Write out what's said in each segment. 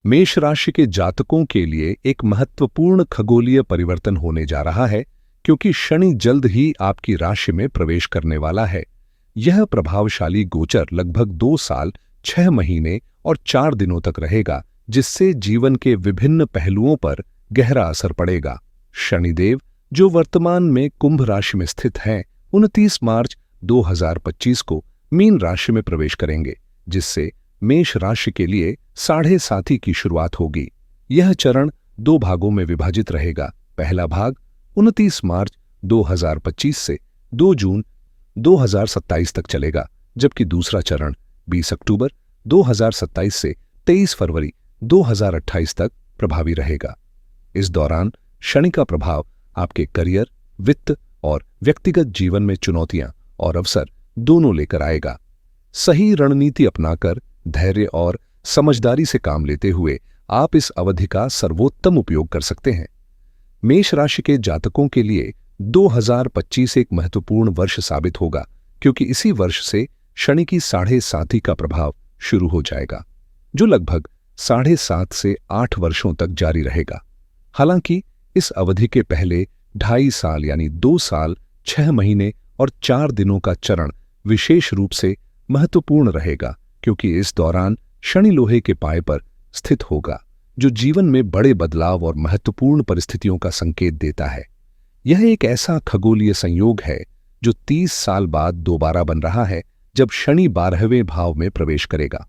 मेष राशि के जातकों के लिए एक महत्वपूर्ण खगोलीय परिवर्तन होने जा रहा है, क्योंकि शनि जल्द ही आपकी राशि में प्रवेश करने वाला है। यह प्रभावशाली गोचर लगभग 2 साल 6 महीने और 4 दिनों तक रहेगा, जिससे जीवन के विभिन्न पहलुओं पर गहरा असर पड़ेगा। शनिदेव, जो वर्तमान में कुंभ राशि में स्थित हैं, 29 मार्च 2025 को मीन राशि में प्रवेश करेंगे, जिससे मेष राशि के लिए साढ़े साथी की शुरुआत होगी। यह चरण 2 भागों में विभाजित रहेगा। पहला भाग 29 मार्च 2025 से 2 जून 2027 तक चलेगा, जबकि दूसरा चरण 20 अक्टूबर 2027 से 23 फरवरी 2028 तक प्रभावी रहेगा। इस दौरान शनि का प्रभाव आपके करियर, वित्त और व्यक्तिगत जीवन में चुनौतियां और अवसर दोनों लेकर आएगा। सही रणनीति अपनाकर धैर्य और समझदारी से काम लेते हुए आप इस अवधि का सर्वोत्तम उपयोग कर सकते हैं। मेष राशि के जातकों के लिए 2025 एक महत्वपूर्ण वर्ष साबित होगा, क्योंकि इसी वर्ष से शनि की साढ़े साथी का प्रभाव शुरू हो जाएगा, जो लगभग 7.5 से 8 वर्षों तक जारी रहेगा। हालांकि इस अवधि के पहले 2.5 साल यानी 2 साल 6 महीने और 4 दिनों का चरण विशेष रूप से महत्वपूर्ण रहेगा, क्योंकि इस दौरान शनि लोहे के पाए पर स्थित होगा, जो जीवन में बड़े बदलाव और महत्वपूर्ण परिस्थितियों का संकेत देता है। यह एक ऐसा खगोलीय संयोग है जो 30 साल बाद दोबारा बन रहा है, जब शनि 12वें भाव में प्रवेश करेगा।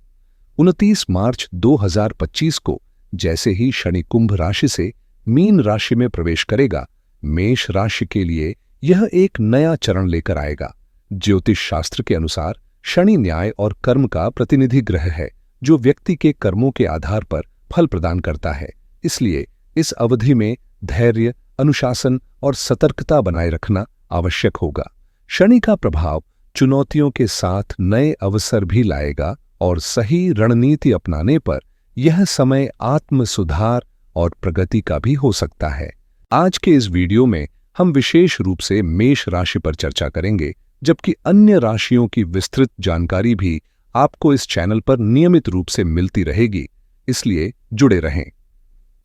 29 मार्च 2025 को जैसे ही शनि कुंभ राशि से मीन राशि में प्रवेश करेगा, मेष राशि के लिए यह एक नया चरण लेकर आएगा। ज्योतिष शास्त्र के अनुसार शनि न्याय और कर्म का प्रतिनिधि ग्रह है, जो व्यक्ति के कर्मों के आधार पर फल प्रदान करता है। इसलिए इस अवधि में धैर्य, अनुशासन और सतर्कता बनाए रखना आवश्यक होगा। शनि का प्रभाव चुनौतियों के साथ नए अवसर भी लाएगा, और सही रणनीति अपनाने पर यह समय आत्म सुधार और प्रगति का भी हो सकता है। आज के इस वीडियो में हम विशेष रूप से मेष राशि पर चर्चा करेंगे, जबकि अन्य राशियों की विस्तृत जानकारी भी आपको इस चैनल पर नियमित रूप से मिलती रहेगी, इसलिए जुड़े रहें।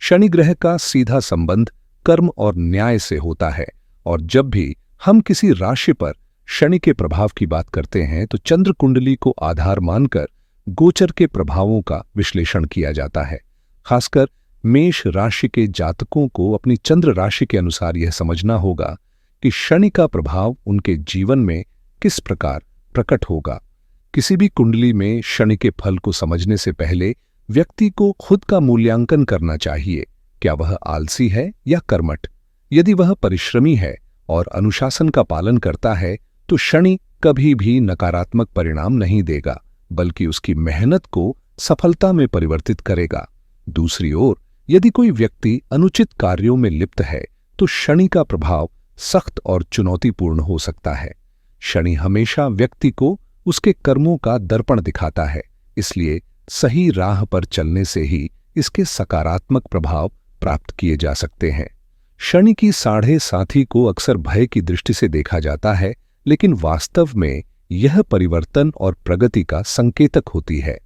शनि ग्रह का सीधा संबंध कर्म और न्याय से होता है, और जब भी हम किसी राशि पर शनि के प्रभाव की बात करते हैं तो चंद्र कुंडली को आधार मानकर गोचर के प्रभावों का विश्लेषण किया जाता है। खासकर मेष राशि के जातकों को अपनी चंद्र राशि के अनुसार यह समझना होगा कि शनि का प्रभाव उनके जीवन में किस प्रकार प्रकट होगा। किसी भी कुंडली में शनि के फल को समझने से पहले व्यक्ति को खुद का मूल्यांकन करना चाहिए। क्या वह आलसी है या कर्मठ? यदि वह परिश्रमी है और अनुशासन का पालन करता है, तो शनि कभी भी नकारात्मक परिणाम नहीं देगा, बल्कि उसकी मेहनत को सफलता में परिवर्तित करेगा। दूसरी ओर, यदि कोई व्यक्ति अनुचित कार्यों में लिप्त है, तो शनि का प्रभाव सख्त और चुनौतीपूर्ण हो सकता है। शनि हमेशा व्यक्ति को उसके कर्मों का दर्पण दिखाता है, इसलिए सही राह पर चलने से ही इसके सकारात्मक प्रभाव प्राप्त किए जा सकते हैं। शनि की साढ़े साथी को अक्सर भय की दृष्टि से देखा जाता है, लेकिन वास्तव में यह परिवर्तन और प्रगति का संकेतक होती है।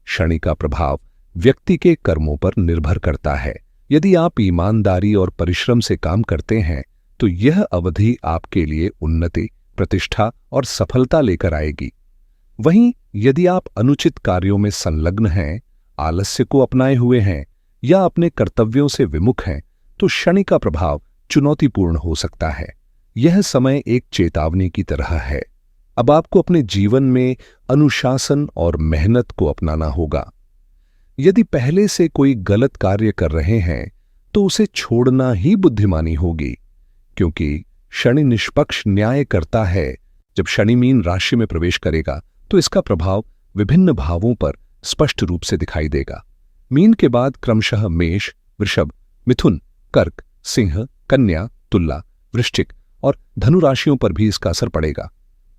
शनि का प्रभाव व्यक्ति के कर्मों पर निर्भर करता है। यदि आप ईमानदारी और परिश्रम से काम करते हैं, तो यह अवधि आपके लिए उन्नति, प्रतिष्ठा और सफलता लेकर आएगी। वहीं यदि आप अनुचित कार्यों में संलग्न हैं, आलस्य को अपनाए हुए हैं या अपने कर्तव्यों से विमुख हैं, तो शनि का प्रभाव चुनौतीपूर्ण हो सकता है। यह समय एक चेतावनी की तरह है। अब आपको अपने जीवन में अनुशासन और मेहनत को अपनाना होगा। यदि पहले से कोई गलत कार्य कर रहे हैं, तो उसे छोड़ना ही बुद्धिमानी होगी, क्योंकि शनि निष्पक्ष न्याय करता है। जब शनि मीन राशि में प्रवेश करेगा, तो इसका प्रभाव विभिन्न भावों पर स्पष्ट रूप से दिखाई देगा। मीन के बाद क्रमशः मेष, वृषभ, मिथुन, कर्क, सिंह, कन्या, तुला, वृश्चिक और धनु राशियों पर भी इसका असर पड़ेगा।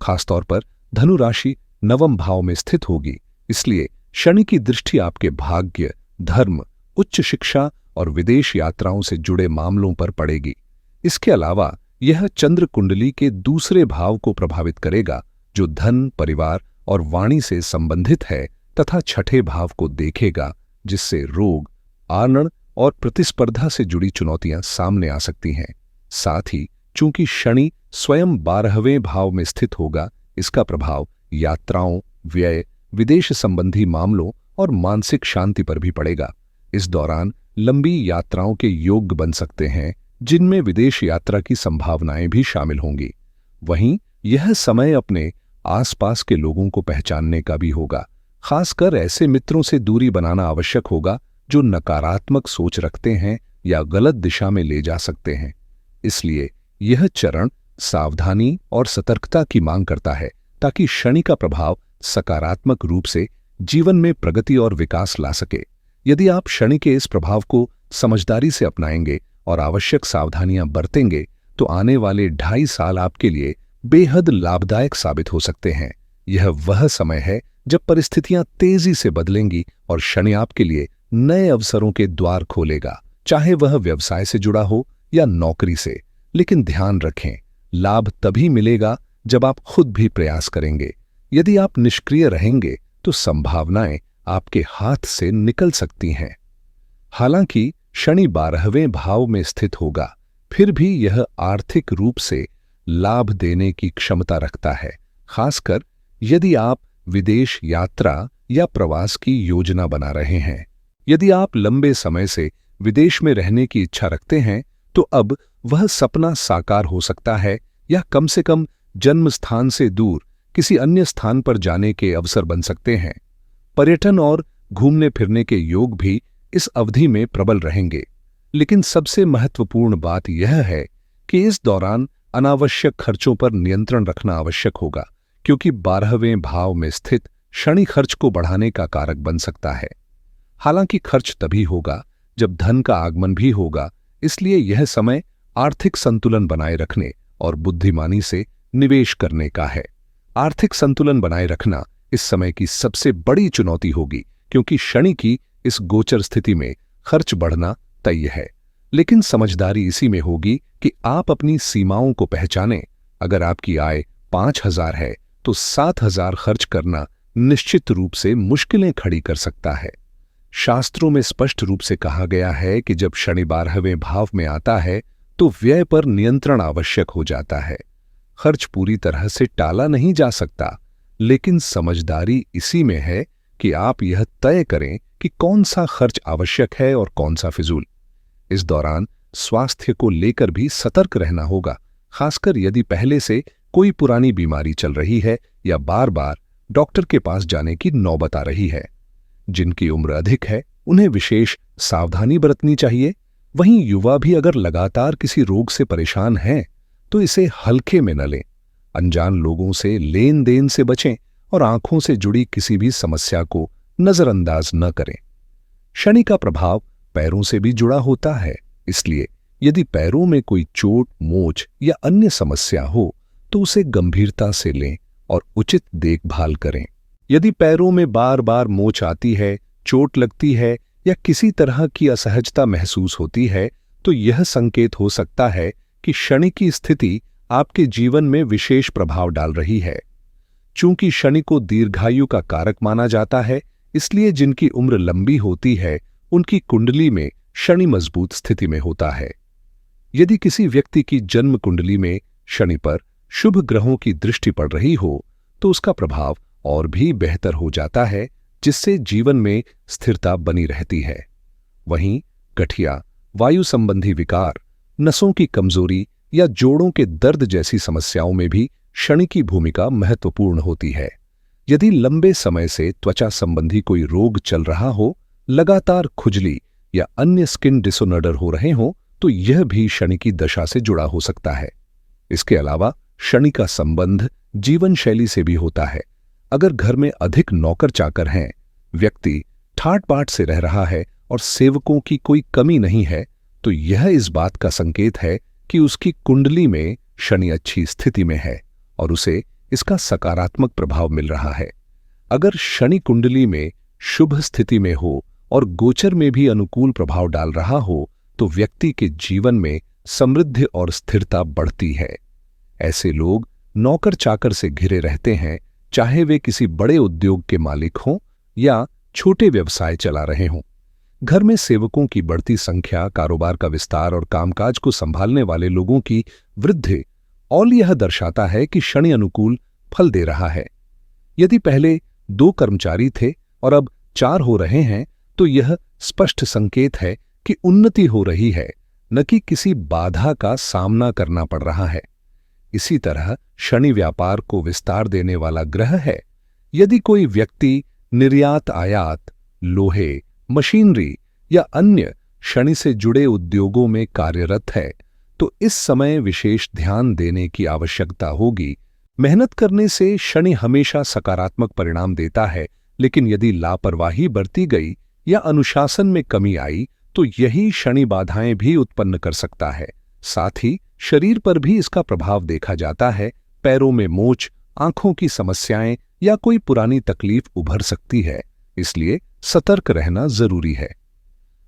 खासतौर पर धनु राशि नवम भाव में स्थित होगी, इसलिए शनि की दृष्टि आपके भाग्य, धर्म, उच्च शिक्षा और विदेश यात्राओं से जुड़े मामलों पर पड़ेगी। इसके अलावा यह चंद्र कुंडली के दूसरे भाव को प्रभावित करेगा, जो धन, परिवार और वाणी से संबंधित है, तथा छठे भाव को देखेगा, जिससे रोग, आनंद और प्रतिस्पर्धा से जुड़ी चुनौतियां सामने आ सकती हैं। साथ ही चूंकि शनि स्वयं 12वें भाव में स्थित होगा, इसका प्रभाव यात्राओं, व्यय, विदेश संबंधी मामलों और मानसिक शांति पर भी पड़ेगा। इस दौरान लंबी यात्राओं के योग बन सकते हैं, जिनमें विदेश यात्रा की संभावनाएं भी शामिल होंगी। वहीं यह समय अपने आसपास के लोगों को पहचानने का भी होगा। खासकर ऐसे मित्रों से दूरी बनाना आवश्यक होगा जो नकारात्मक सोच रखते हैं या गलत दिशा में ले जा सकते हैं। इसलिए यह चरण सावधानी और सतर्कता की मांग करता है, ताकि शनि का प्रभाव सकारात्मक रूप से जीवन में प्रगति और विकास ला सके। यदि आप शनि के इस प्रभाव को समझदारी से अपनाएंगे और आवश्यक सावधानियां बरतेंगे, तो आने वाले 2.5 साल आपके लिए बेहद लाभदायक साबित हो सकते हैं। यह वह समय है जब परिस्थितियां तेजी से बदलेंगी और शनि आपके लिए नए अवसरों के द्वार खोलेगा, चाहे वह व्यवसाय से जुड़ा हो या नौकरी से। लेकिन ध्यान रखें, लाभ तभी मिलेगा जब आप खुद भी प्रयास करेंगे। यदि आप निष्क्रिय रहेंगे तो संभावनाएं आपके हाथ से निकल सकती हैं। हालांकि शनि 12वें भाव में स्थित होगा, फिर भी यह आर्थिक रूप से लाभ देने की क्षमता रखता है, खासकर यदि आप विदेश यात्रा या प्रवास की योजना बना रहे हैं। यदि आप लंबे समय से विदेश में रहने की इच्छा रखते हैं, तो अब वह सपना साकार हो सकता है, या कम से कम जन्म स्थान से दूर किसी अन्य स्थान पर जाने के अवसर बन सकते हैं। पर्यटन और घूमने फिरने के योग भी इस अवधि में प्रबल रहेंगे। लेकिन सबसे महत्वपूर्ण बात यह है कि इस दौरान अनावश्यक खर्चों पर नियंत्रण रखना आवश्यक होगा, क्योंकि 12वें भाव में स्थित शनि खर्च को बढ़ाने का कारक बन सकता है। हालांकि खर्च तभी होगा जब धन का आगमन भी होगा, इसलिए यह समय आर्थिक संतुलन बनाए रखने और बुद्धिमानी से निवेश करने का है। आर्थिक संतुलन बनाए रखना इस समय की सबसे बड़ी चुनौती होगी, क्योंकि शनि की इस गोचर स्थिति में खर्च बढ़ना तय है। लेकिन समझदारी इसी में होगी कि आप अपनी सीमाओं को पहचानें। अगर आपकी आय 5,000 है, तो 7,000 खर्च करना निश्चित रूप से मुश्किलें खड़ी कर सकता है। शास्त्रों में स्पष्ट रूप से कहा गया है कि जब शनि 12वें भाव में आता है, तो व्यय पर नियंत्रण आवश्यक हो जाता है। खर्च पूरी तरह से टाला नहीं जा सकता, लेकिन समझदारी इसी में है कि आप यह तय करें कि कौन सा खर्च आवश्यक है और कौन सा फिजूल। इस दौरान स्वास्थ्य को लेकर भी सतर्क रहना होगा, खासकर यदि पहले से कोई पुरानी बीमारी चल रही है या बार बार डॉक्टर के पास जाने की नौबत आ रही है। जिनकी उम्र अधिक है, उन्हें विशेष सावधानी बरतनी चाहिए। वहीं युवा भी अगर लगातार किसी रोग से परेशान हैं, तो इसे हल्के में न लें। अनजान लोगों से लेन देन से बचें और आंखों से जुड़ी किसी भी समस्या को नजरअंदाज न करें। शनि का प्रभाव पैरों से भी जुड़ा होता है, इसलिए यदि पैरों में कोई चोट, मोच या अन्य समस्या हो, तो उसे गंभीरता से लें और उचित देखभाल करें। यदि पैरों में बार बार मोच आती है, चोट लगती है या किसी तरह की असहजता महसूस होती है, तो यह संकेत हो सकता है कि शनि की स्थिति आपके जीवन में विशेष प्रभाव डाल रही है। चूंकि शनि को दीर्घायु का कारक माना जाता है, इसलिए जिनकी उम्र लंबी होती है, उनकी कुंडली में शनि मजबूत स्थिति में होता है। यदि किसी व्यक्ति की जन्म कुंडली में शनि पर शुभ ग्रहों की दृष्टि पड़ रही हो, तो उसका प्रभाव और भी बेहतर हो जाता है, जिससे जीवन में स्थिरता बनी रहती है। वहीं गठिया, वायु संबंधी विकार, नसों की कमजोरी या जोड़ों के दर्द जैसी समस्याओं में भी शनि की भूमिका महत्वपूर्ण होती है। यदि लंबे समय से त्वचा संबंधी कोई रोग चल रहा हो, लगातार खुजली या अन्य स्किन डिसऑर्डर हो रहे हों, तो यह भी शनि की दशा से जुड़ा हो सकता है। इसके अलावा शनि का संबंध जीवन शैली से भी होता है। अगर घर में अधिक नौकर चाकर हैं, व्यक्ति ठाट बाट से रह रहा है और सेवकों की कोई कमी नहीं है, तो यह इस बात का संकेत है कि उसकी कुंडली में शनि अच्छी स्थिति में है और उसे इसका सकारात्मक प्रभाव मिल रहा है। अगर शनि कुंडली में शुभ स्थिति में हो और गोचर में भी अनुकूल प्रभाव डाल रहा हो, तो व्यक्ति के जीवन में समृद्धि और स्थिरता बढ़ती है। ऐसे लोग नौकर चाकर से घिरे रहते हैं, चाहे वे किसी बड़े उद्योग के मालिक हों या छोटे व्यवसाय चला रहे हों। घर में सेवकों की बढ़ती संख्या, कारोबार का विस्तार और कामकाज को संभालने वाले लोगों की वृद्धि, और यह दर्शाता है कि शनि अनुकूल फल दे रहा है। यदि पहले 2 कर्मचारी थे और अब 4 हो रहे हैं, तो यह स्पष्ट संकेत है कि उन्नति हो रही है, न कि किसी बाधा का सामना करना पड़ रहा है। इसी तरह शनि व्यापार को विस्तार देने वाला ग्रह है। यदि कोई व्यक्ति निर्यात आयात, लोहे, मशीनरी या अन्य शनि से जुड़े उद्योगों में कार्यरत है, तो इस समय विशेष ध्यान देने की आवश्यकता होगी। मेहनत करने से शनि हमेशा सकारात्मक परिणाम देता है, लेकिन यदि लापरवाही बरती गई या अनुशासन में कमी आई, तो यही शनि बाधाएं भी उत्पन्न कर सकता है। साथ ही शरीर पर भी इसका प्रभाव देखा जाता है। पैरों में मोच, आंखों की समस्याएं या कोई पुरानी तकलीफ उभर सकती है, इसलिए सतर्क रहना जरूरी है।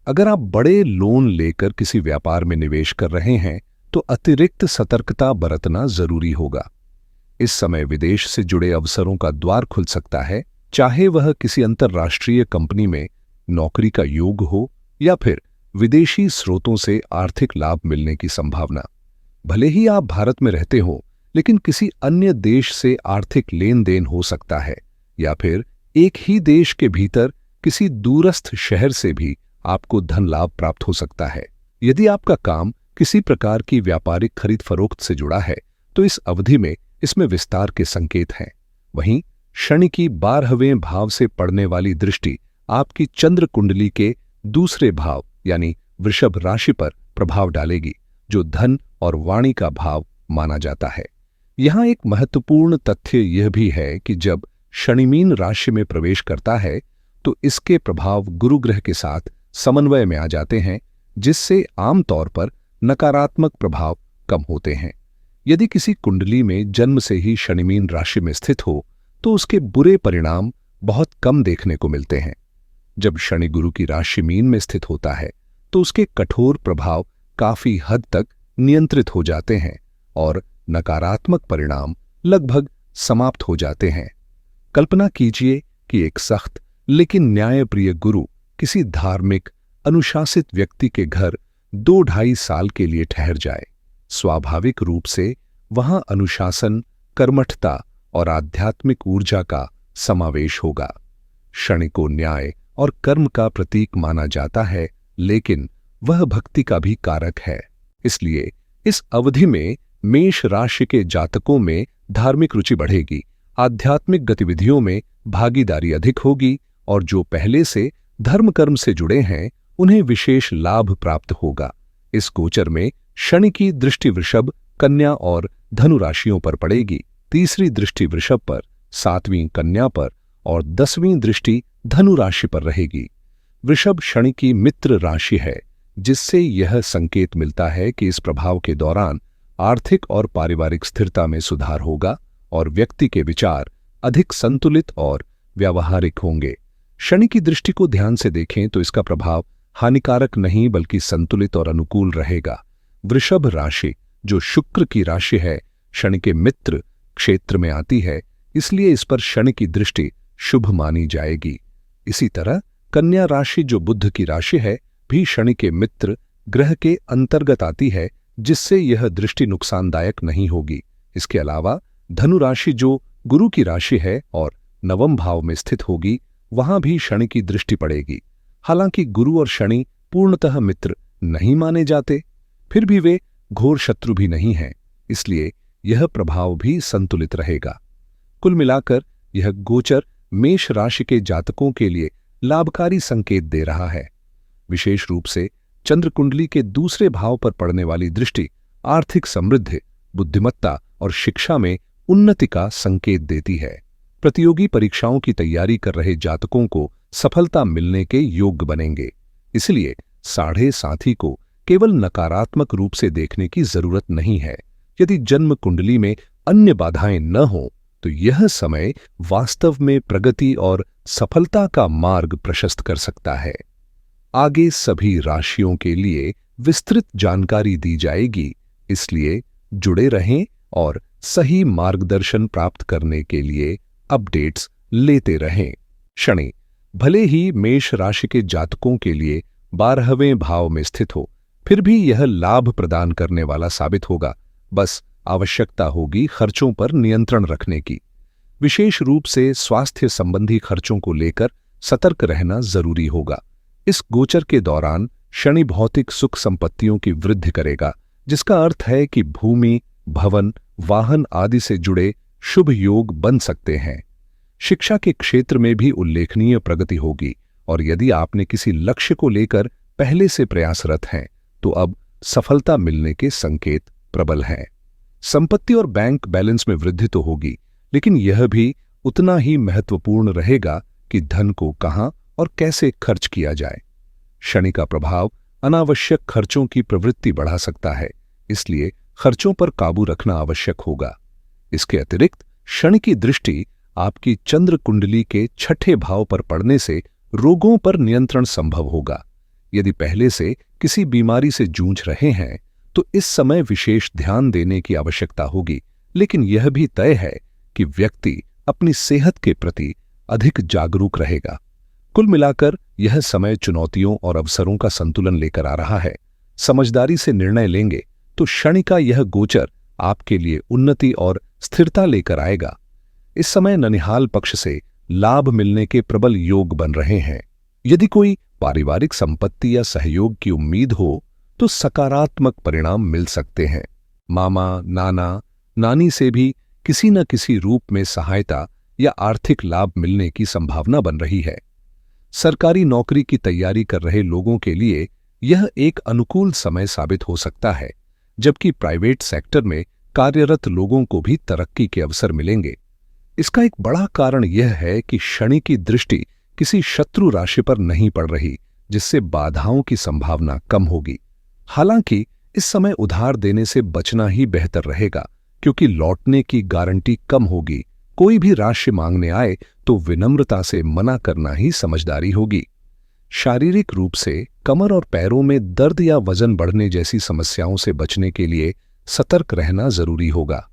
अगर आप बड़े लोन लेकर किसी व्यापार में निवेश कर रहे हैं, तो अतिरिक्त सतर्कता बरतना जरूरी होगा। इस समय विदेश से जुड़े अवसरों का द्वार खुल सकता है, चाहे वह किसी अंतर्राष्ट्रीय कंपनी में नौकरी का योग हो या फिर विदेशी स्रोतों से आर्थिक लाभ मिलने की संभावना। भले ही आप भारत में रहते हो, लेकिन किसी अन्य देश से आर्थिक लेन देन हो सकता है, या फिर एक ही देश के भीतर किसी दूरस्थ शहर से भी आपको धन लाभ प्राप्त हो सकता है। यदि आपका काम किसी प्रकार की व्यापारिक खरीद फरोख्त से जुड़ा है, तो इस अवधि में इसमें विस्तार के संकेत हैं। वहीं शनि की 12वें भाव से पड़ने वाली दृष्टि आपकी चंद्र कुंडली के दूसरे भाव यानी वृषभ राशि पर प्रभाव डालेगी, जो धन और वाणी का भाव माना जाता है। यहां एक महत्वपूर्ण तथ्य यह भी है कि जब शनि मीन राशि में प्रवेश करता है, तो इसके प्रभाव गुरु ग्रह के साथ समन्वय में आ जाते हैं, जिससे आमतौर पर नकारात्मक प्रभाव कम होते हैं। यदि किसी कुंडली में जन्म से ही शनि मीन राशि में स्थित हो, तो उसके बुरे परिणाम बहुत कम देखने को मिलते हैं। जब शनि गुरु की राशि मीन में स्थित होता है, तो उसके कठोर प्रभाव काफी हद तक नियंत्रित हो जाते हैं और नकारात्मक परिणाम लगभग समाप्त हो जाते हैं। कल्पना कीजिए कि एक सख्त लेकिन न्यायप्रिय गुरु किसी धार्मिक, अनुशासित व्यक्ति के घर 2-2.5 साल के लिए ठहर जाए। स्वाभाविक रूप से वहां अनुशासन, कर्मठता और आध्यात्मिक ऊर्जा का समावेश होगा। शनि को न्याय और कर्म का प्रतीक माना जाता है, लेकिन वह भक्ति का भी कारक है। इसलिए इस अवधि में मेष राशि के जातकों में धार्मिक रुचि बढ़ेगी, आध्यात्मिक गतिविधियों में भागीदारी अधिक होगी और जो पहले से धर्म कर्म से जुड़े हैं, उन्हें विशेष लाभ प्राप्त होगा। इस गोचर में शनि की दृष्टि वृषभ, कन्या और धनु राशियों पर पड़ेगी। तीसरी दृष्टि वृषभ पर, 7वीं कन्या पर और 10वीं दृष्टि धनु राशि पर रहेगी। वृषभ शनि की मित्र राशि है, जिससे यह संकेत मिलता है कि इस प्रभाव के दौरान आर्थिक और पारिवारिक स्थिरता में सुधार होगा और व्यक्ति के विचार अधिक संतुलित और व्यावहारिक होंगे। शनि की दृष्टि को ध्यान से देखें तो इसका प्रभाव हानिकारक नहीं बल्कि संतुलित और अनुकूल रहेगा। वृषभ राशि, जो शुक्र की राशि है, शनि के मित्र क्षेत्र में आती है, इसलिए इस पर शनि की दृष्टि शुभ मानी जाएगी। इसी तरह कन्या राशि, जो बुध की राशि है, भी शनि के मित्र ग्रह के अंतर्गत आती है, जिससे यह दृष्टि नुकसानदायक नहीं होगी। इसके अलावा धनु राशि, जो गुरु की राशि है और 9वें भाव में स्थित होगी, वहां भी शनि की दृष्टि पड़ेगी। हालांकि गुरु और शनि पूर्णतः मित्र नहीं माने जाते, फिर भी वे घोर शत्रु भी नहीं हैं, इसलिए यह प्रभाव भी संतुलित रहेगा। कुल मिलाकर यह गोचर मेष राशि के जातकों के लिए लाभकारी संकेत दे रहा है। विशेष रूप से चंद्र कुंडली के दूसरे भाव पर पड़ने वाली दृष्टि आर्थिक समृद्धि, बुद्धिमत्ता और शिक्षा में उन्नति का संकेत देती है। प्रतियोगी परीक्षाओं की तैयारी कर रहे जातकों को सफलता मिलने के योग्य बनेंगे। इसलिए साढ़े साथी को केवल नकारात्मक रूप से देखने की जरूरत नहीं है। यदि जन्म कुंडली में अन्य बाधाएं न हो, तो यह समय वास्तव में प्रगति और सफलता का मार्ग प्रशस्त कर सकता है। आगे सभी राशियों के लिए विस्तृत जानकारी दी जाएगी, इसलिए जुड़े रहें और सही मार्गदर्शन प्राप्त करने के लिए अपडेट्स लेते रहें। शनि भले ही मेष राशि के जातकों के लिए 12वें भाव में स्थित हो, फिर भी यह लाभ प्रदान करने वाला साबित होगा। बस आवश्यकता होगी खर्चों पर नियंत्रण रखने की। विशेष रूप से स्वास्थ्य संबंधी खर्चों को लेकर सतर्क रहना जरूरी होगा। इस गोचर के दौरान शनि भौतिक सुख संपत्तियों की वृद्धि करेगा, जिसका अर्थ है कि भूमि, भवन, वाहन आदि से जुड़े शुभ योग बन सकते हैं। शिक्षा के क्षेत्र में भी उल्लेखनीय प्रगति होगी और यदि आपने किसी लक्ष्य को लेकर पहले से प्रयासरत हैं, तो अब सफलता मिलने के संकेत प्रबल हैं। संपत्ति और बैंक बैलेंस में वृद्धि तो होगी, लेकिन यह भी उतना ही महत्वपूर्ण रहेगा कि धन को कहां और कैसे खर्च किया जाए। शनि का प्रभाव अनावश्यक खर्चों की प्रवृत्ति बढ़ा सकता है, इसलिए खर्चों पर काबू रखना आवश्यक होगा। इसके अतिरिक्त शनि की दृष्टि आपकी चंद्र कुंडली के 6ठे भाव पर पड़ने से रोगों पर नियंत्रण संभव होगा। यदि पहले से किसी बीमारी से जूझ रहे हैं, तो इस समय विशेष ध्यान देने की आवश्यकता होगी, लेकिन यह भी तय है कि व्यक्ति अपनी सेहत के प्रति अधिक जागरूक रहेगा। कुल मिलाकर यह समय चुनौतियों और अवसरों का संतुलन लेकर आ रहा है। समझदारी से निर्णय लेंगे तो शनि का यह गोचर आपके लिए उन्नति और स्थिरता लेकर आएगा। इस समय ननिहाल पक्ष से लाभ मिलने के प्रबल योग बन रहे हैं। यदि कोई पारिवारिक संपत्ति या सहयोग की उम्मीद हो, तो सकारात्मक परिणाम मिल सकते हैं। मामा, नाना, नानी से भी किसी न किसी रूप में सहायता या आर्थिक लाभ मिलने की संभावना बन रही है। सरकारी नौकरी की तैयारी कर रहे लोगों के लिए यह एक अनुकूल समय साबित हो सकता है, जबकि प्राइवेट सेक्टर में कार्यरत लोगों को भी तरक्की के अवसर मिलेंगे। इसका एक बड़ा कारण यह है कि शनि की दृष्टि किसी शत्रु राशि पर नहीं पड़ रही, जिससे बाधाओं की संभावना कम होगी। हालांकि इस समय उधार देने से बचना ही बेहतर रहेगा, क्योंकि लौटने की गारंटी कम होगी। कोई भी राशि मांगने आए तो विनम्रता से मना करना ही समझदारी होगी। शारीरिक रूप से कमर और पैरों में दर्द या वजन बढ़ने जैसी समस्याओं से बचने के लिए सतर्क रहना जरूरी होगा।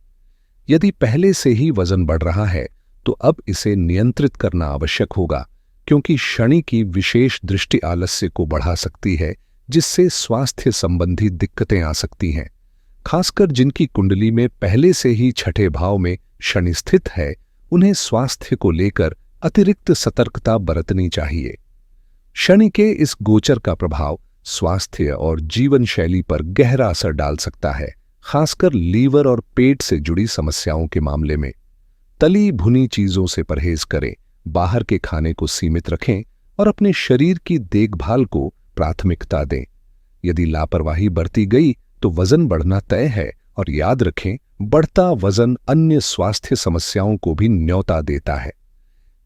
यदि पहले से ही वजन बढ़ रहा है, तो अब इसे नियंत्रित करना आवश्यक होगा, क्योंकि शनि की विशेष दृष्टि आलस्य को बढ़ा सकती है, जिससे स्वास्थ्य संबंधी दिक्कतें आ सकती हैं। खासकर जिनकी कुंडली में पहले से ही 6ठे भाव में शनि स्थित है, उन्हें स्वास्थ्य को लेकर अतिरिक्त सतर्कता बरतनी चाहिए। शनि के इस गोचर का प्रभाव स्वास्थ्य और जीवन शैली पर गहरा असर डाल सकता है, खासकर लीवर और पेट से जुड़ी समस्याओं के मामले में। तली भुनी चीजों से परहेज करें, बाहर के खाने को सीमित रखें और अपने शरीर की देखभाल को प्राथमिकता दें। यदि लापरवाही बरती गई तो वजन बढ़ना तय है, और याद रखें, बढ़ता वजन अन्य स्वास्थ्य समस्याओं को भी न्योता देता है।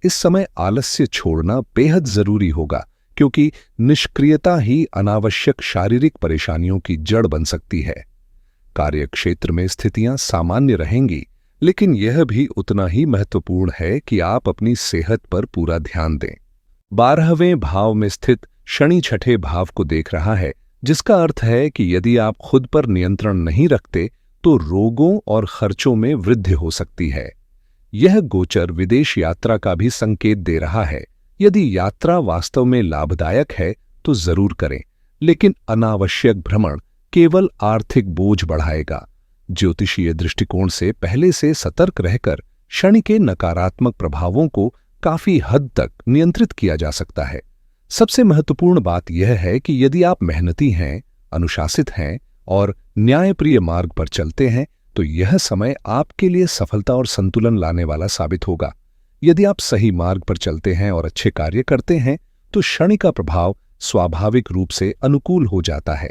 इस समय आलस्य छोड़ना बेहद जरूरी होगा, क्योंकि निष्क्रियता ही अनावश्यक शारीरिक परेशानियों की जड़ बन सकती है। कार्यक्षेत्र में स्थितियां सामान्य रहेंगी, लेकिन यह भी उतना ही महत्वपूर्ण है कि आप अपनी सेहत पर पूरा ध्यान दें। 12वें भाव में स्थित शनि 6ठे भाव को देख रहा है, जिसका अर्थ है कि यदि आप खुद पर नियंत्रण नहीं रखते तो रोगों और खर्चों में वृद्धि हो सकती है। यह गोचर विदेश यात्रा का भी संकेत दे रहा है। यदि यात्रा वास्तव में लाभदायक है तो जरूर करें, लेकिन अनावश्यक भ्रमण केवल आर्थिक बोझ बढ़ाएगा। ज्योतिषीय दृष्टिकोण से पहले से सतर्क रहकर शनि के नकारात्मक प्रभावों को काफी हद तक नियंत्रित किया जा सकता है। सबसे महत्वपूर्ण बात यह है कि यदि आप मेहनती हैं, अनुशासित हैं और न्यायप्रिय मार्ग पर चलते हैं, तो यह समय आपके लिए सफलता और संतुलन लाने वाला साबित होगा। यदि आप सही मार्ग पर चलते हैं और अच्छे कार्य करते हैं, तो शनि का प्रभाव स्वाभाविक रूप से अनुकूल हो जाता है।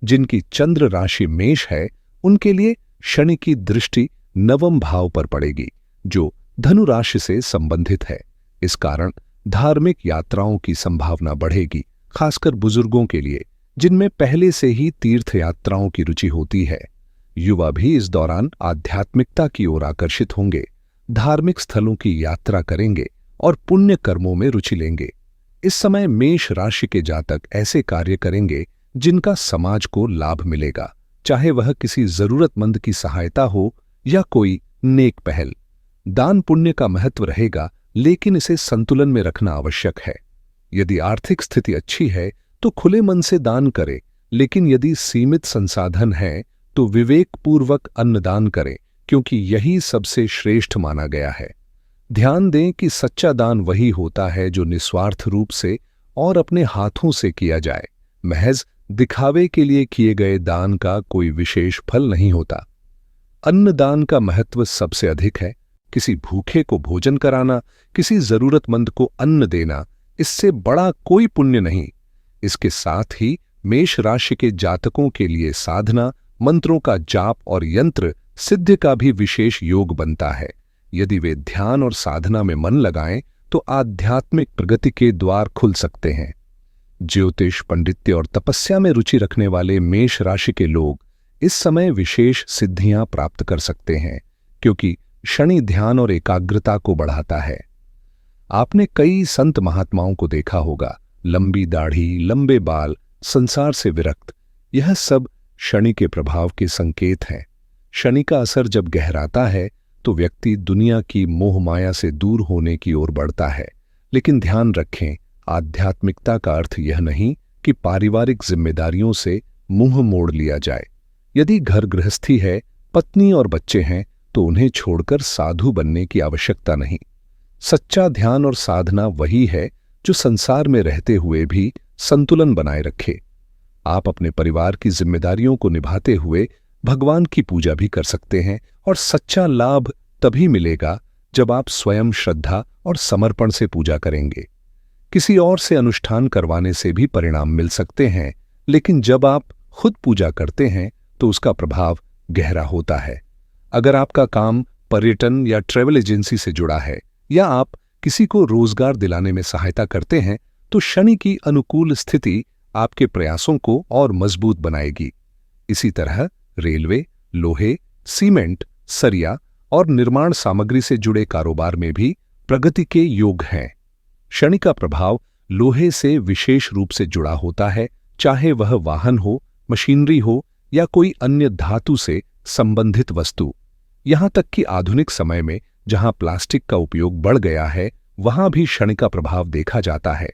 जिनकी चंद्र राशि मेष है, उनके लिए शनि की दृष्टि 9वें भाव पर पड़ेगी, जो धनु राशि से संबंधित है। इस कारण धार्मिक यात्राओं की संभावना बढ़ेगी, खासकर बुजुर्गों के लिए, जिनमें पहले से ही तीर्थ यात्राओं की रुचि होती है। युवा भी इस दौरान आध्यात्मिकता की ओर आकर्षित होंगे, धार्मिक स्थलों की यात्रा करेंगे और पुण्य कर्मों में रुचि लेंगे। इस समय मेष राशि के जातक ऐसे कार्य करेंगे जिनका समाज को लाभ मिलेगा, चाहे वह किसी जरूरतमंद की सहायता हो या कोई नेक पहल। दान पुण्य का महत्व रहेगा, लेकिन इसे संतुलन में रखना आवश्यक है। यदि आर्थिक स्थिति अच्छी है तो खुले मन से दान करें, लेकिन यदि सीमित संसाधन हैं तो विवेकपूर्वक अन्नदान करें, क्योंकि यही सबसे श्रेष्ठ माना गया है। ध्यान दें कि सच्चा दान वही होता है जो निस्वार्थ रूप से और अपने हाथों से किया जाए। महज दिखावे के लिए किए गए दान का कोई विशेष फल नहीं होता। अन्नदान का महत्व सबसे अधिक है। किसी भूखे को भोजन कराना, किसी जरूरतमंद को अन्न देना, इससे बड़ा कोई पुण्य नहीं। इसके साथ ही मेष राशि के जातकों के लिए साधना, मंत्रों का जाप और यंत्र सिद्धि का भी विशेष योग बनता है। यदि वे ध्यान और साधना में मन लगाएं तो आध्यात्मिक प्रगति के द्वार खुल सकते हैं। ज्योतिष, पंडित्य और तपस्या में रुचि रखने वाले मेष राशि के लोग इस समय विशेष सिद्धियां प्राप्त कर सकते हैं, क्योंकि शनि ध्यान और एकाग्रता को बढ़ाता है। आपने कई संत महात्माओं को देखा होगा, लंबी दाढ़ी, लंबे बाल, संसार से विरक्त। यह सब शनि के प्रभाव के संकेत हैं। शनि का असर जब गहराता है तो व्यक्ति दुनिया की मोह माया से दूर होने की ओर बढ़ता है। लेकिन ध्यान रखें, आध्यात्मिकता का अर्थ यह नहीं कि पारिवारिक जिम्मेदारियों से मुंह मोड़ लिया जाए। यदि घर गृहस्थी है, पत्नी और बच्चे हैं, तो उन्हें छोड़कर साधु बनने की आवश्यकता नहीं। सच्चा ध्यान और साधना वही है जो संसार में रहते हुए भी संतुलन बनाए रखे। आप अपने परिवार की जिम्मेदारियों को निभाते हुए भगवान की पूजा भी कर सकते हैं, और सच्चा लाभ तभी मिलेगा जब आप स्वयं श्रद्धा और समर्पण से पूजा करेंगे। किसी और से अनुष्ठान करवाने से भी परिणाम मिल सकते हैं, लेकिन जब आप खुद पूजा करते हैं तो उसका प्रभाव गहरा होता है। अगर आपका काम पर्यटन या ट्रैवल एजेंसी से जुड़ा है, या आप किसी को रोजगार दिलाने में सहायता करते हैं, तो शनि की अनुकूल स्थिति आपके प्रयासों को और मजबूत बनाएगी। इसी तरह रेलवे, लोहे, सीमेंट, सरिया और निर्माण सामग्री से जुड़े कारोबार में भी प्रगति के योग हैं। शनि का प्रभाव लोहे से विशेष रूप से जुड़ा होता है, चाहे वह वाहन हो, मशीनरी हो या कोई अन्य धातु से संबंधित वस्तु। यहां तक कि आधुनिक समय में जहां प्लास्टिक का उपयोग बढ़ गया है, वहां भी शनि का प्रभाव देखा जाता है।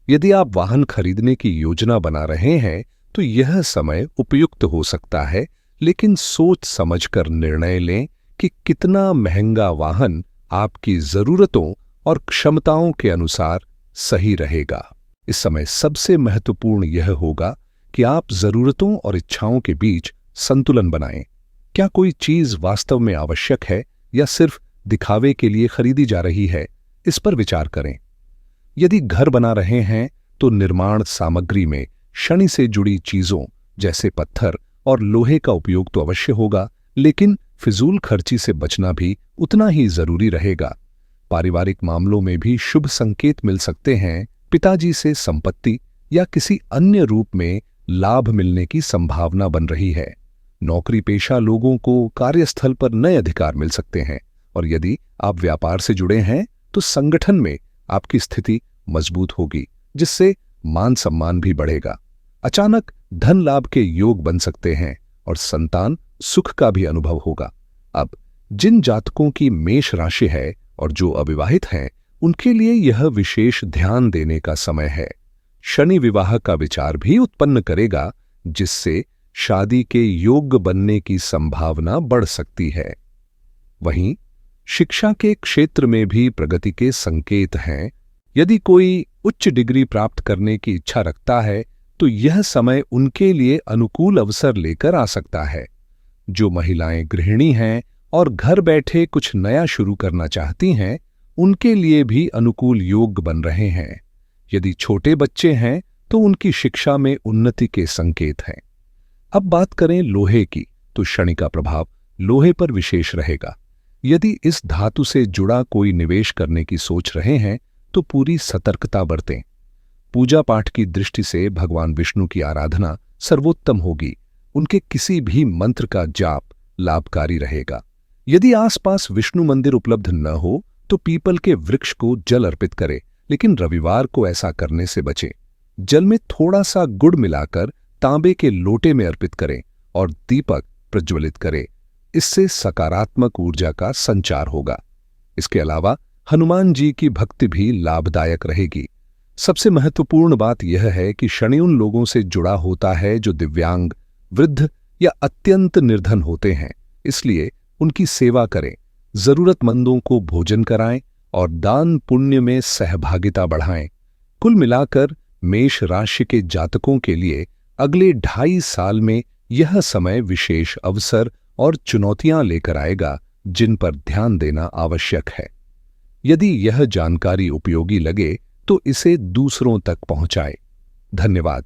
यदि आप वाहन खरीदने की योजना बना रहे हैं तो यह समय उपयुक्त हो सकता है, लेकिन सोच समझकर निर्णय लें कि कितना महंगा वाहन आपकी जरूरतों और क्षमताओं के अनुसार सही रहेगा। इस समय सबसे महत्वपूर्ण यह होगा कि आप जरूरतों और इच्छाओं के बीच संतुलन बनाएं। क्या कोई चीज वास्तव में आवश्यक है या सिर्फ दिखावे के लिए खरीदी जा रही है, इस पर विचार करें। यदि घर बना रहे हैं तो निर्माण सामग्री में शनि से जुड़ी चीजों जैसे पत्थर और लोहे का उपयोग तो अवश्य होगा, लेकिन फिजूल खर्ची से बचना भी उतना ही जरूरी रहेगा। पारिवारिक मामलों में भी शुभ संकेत मिल सकते हैं। पिताजी से संपत्ति या किसी अन्य रूप में लाभ मिलने की संभावना बन रही है। नौकरी पेशा लोगों को कार्यस्थल पर नए अधिकार मिल सकते हैं, और यदि आप व्यापार से जुड़े हैं तो संगठन में आपकी स्थिति मजबूत होगी, जिससे मान सम्मान भी बढ़ेगा। अचानक धन लाभ के योग बन सकते हैं और संतान सुख का भी अनुभव होगा। अब जिन जातकों की मेष राशि है और जो अविवाहित हैं, उनके लिए यह विशेष ध्यान देने का समय है। शनि विवाह का विचार भी उत्पन्न करेगा, जिससे शादी के योग्य बनने की संभावना बढ़ सकती है। वहीं शिक्षा के क्षेत्र में भी प्रगति के संकेत हैं। यदि कोई उच्च डिग्री प्राप्त करने की इच्छा रखता है तो यह समय उनके लिए अनुकूल अवसर लेकर आ सकता है। जो महिलाएं गृहिणी हैं और घर बैठे कुछ नया शुरू करना चाहती हैं, उनके लिए भी अनुकूल योग बन रहे हैं। यदि छोटे बच्चे हैं तो उनकी शिक्षा में उन्नति के संकेत हैं। अब बात करें लोहे की, तो शनि का प्रभाव लोहे पर विशेष रहेगा। यदि इस धातु से जुड़ा कोई निवेश करने की सोच रहे हैं तो पूरी सतर्कता बरतें। पूजा पाठ की दृष्टि से भगवान विष्णु की आराधना सर्वोत्तम होगी। उनके किसी भी मंत्र का जाप लाभकारी रहेगा। यदि आसपास विष्णु मंदिर उपलब्ध न हो तो पीपल के वृक्ष को जल अर्पित करें, लेकिन रविवार को ऐसा करने से बचें। जल में थोड़ा सा गुड़ मिलाकर तांबे के लोटे में अर्पित करें और दीपक प्रज्वलित करें। इससे सकारात्मक ऊर्जा का संचार होगा। इसके अलावा हनुमान जी की भक्ति भी लाभदायक रहेगी। सबसे महत्वपूर्ण बात यह है कि शनि उन लोगों से जुड़ा होता है जो दिव्यांग, वृद्ध या अत्यंत निर्धन होते हैं। इसलिए उनकी सेवा करें, जरूरतमंदों को भोजन कराएं और दान पुण्य में सहभागिता बढ़ाएं। कुल मिलाकर मेष राशि के जातकों के लिए अगले 2.5 साल में यह समय विशेष अवसर और चुनौतियां लेकर आएगा, जिन पर ध्यान देना आवश्यक है। यदि यह जानकारी उपयोगी लगे तो इसे दूसरों तक पहुंचाएं। धन्यवाद।